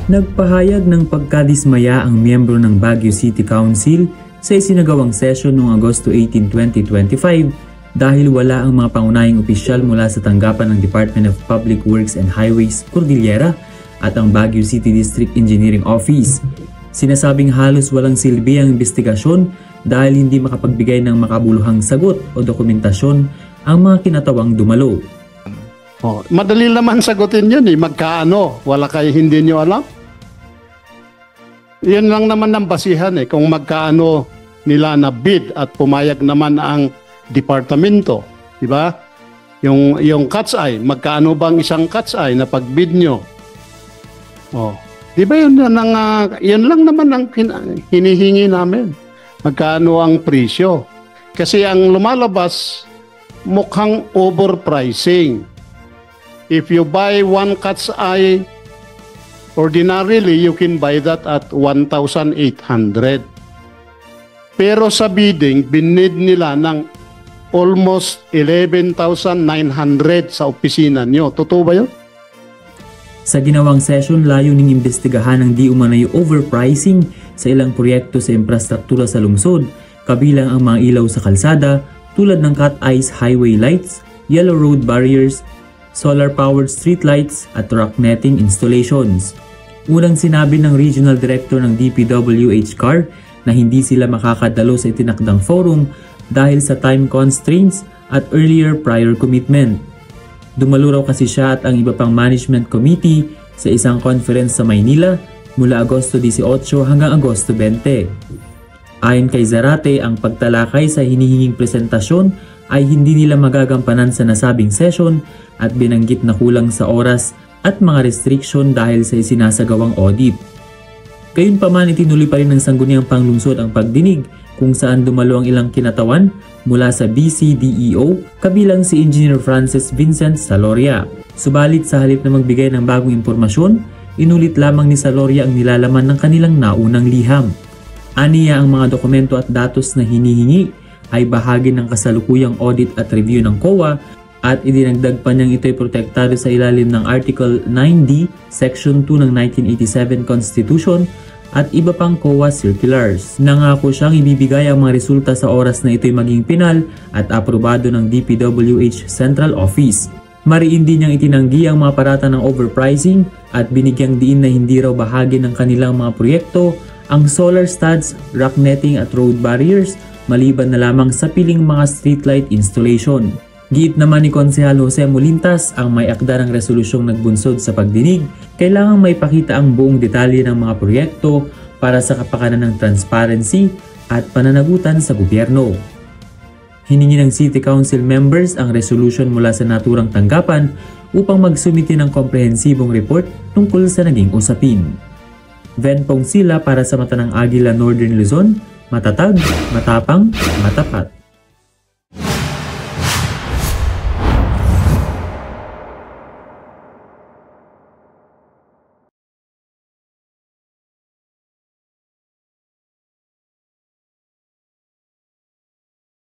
Nagpahayag ng pagkadismaya ang miyembro ng Baguio City Council sa isinagawang session noong Agosto 18, 2025 dahil wala ang mga pangunahing opisyal mula sa tanggapan ng Department of Public Works and Highways Cordillera at ang Baguio City District Engineering Office. Sinasabing halos walang silbi ang investigasyon dahil hindi makapagbigay ng makabuluhang sagot o dokumentasyon ang mga kinatawang dumalo. Madali naman sagutin yun eh. Magkaano? Wala kayo hindi nyo alam? Yan lang naman ang basihan eh. Kung magkaano nila na bid at pumayag naman ang departamento. Diba? Yung cat's eye. Magkaano bang isang cat's eye na pagbid nyo? Diba yun lang naman ang hinihingi namin. Magkaano ang presyo? Kasi ang lumalabas mukhang overpricing. If you buy one cat's eye, ordinarily, you can buy that at 1,800. Pero sa bidding, binid nila ng almost 11,900 sa opisina nyo. Totoo ba yun? Sa ginawang session, layuning imbestigahan ang di umano'y overpricing sa ilang proyekto sa infrastruktura sa lungsod, kabilang ang mga ilaw sa kalsada tulad ng cat eyes highway lights, yellow road barriers, solar-powered streetlights at rock netting installations. Unang sinabi ng Regional Director ng DPWH CAR na hindi sila makakadalo sa itinakdang forum dahil sa time constraints at earlier prior commitment. Dumalo raw kasi siya at ang iba pang management committee sa isang conference sa Maynila mula Agosto 18 hanggang Agosto 20. Ayon kay Zarate, ang pagtalakay sa hinihinging presentasyon ay hindi nila magagampanan sa nasabing session at binanggit na kulang sa oras at mga restriction dahil sa isinasagawang audit. Gayunpaman, itinuloy pa rin ng Sangguniang Panglungsod ang pagdinig kung saan dumalo ang ilang kinatawan mula sa BCDEO kabilang si Engineer Francis Vincent Saloria. Subalit sa halip na magbigay ng bagong impormasyon, inulit lamang ni Saloria ang nilalaman ng kanilang naunang liham. Aniya ang mga dokumento at datos na hinihingi ay bahagi ng kasalukuyang audit at review ng COA at idinagdag pa niyang ito'y protektado sa ilalim ng Article 9D, Section 2 ng 1987 Constitution at iba pang COA circulars. Nangako siyang ibibigay ang mga resulta sa oras na ito'y maging pinal at aprobado ng DPWH Central Office. Mariin din niyang itinanggi ang mga parata ng overpricing at binigyang diin na hindi raw bahagi ng kanilang mga proyekto ang solar studs, rock netting at road barriers maliban na lamang sa piling mga streetlight installation. Giit naman ni Konsehal Jose Molintas ang may akda ng resolusyong nagbunsod sa pagdinig, kailangang may pakita ang buong detalye ng mga proyekto para sa kapakanan ng transparency at pananagutan sa gobyerno. Hiningi ng City Council members ang resolution mula sa naturang tanggapan upang magsumite ng komprehensibong report tungkol sa naging usapin. Ven Pong Sila para sa Mata ng Agila Northern Luzon, matatag, matapang, matapat.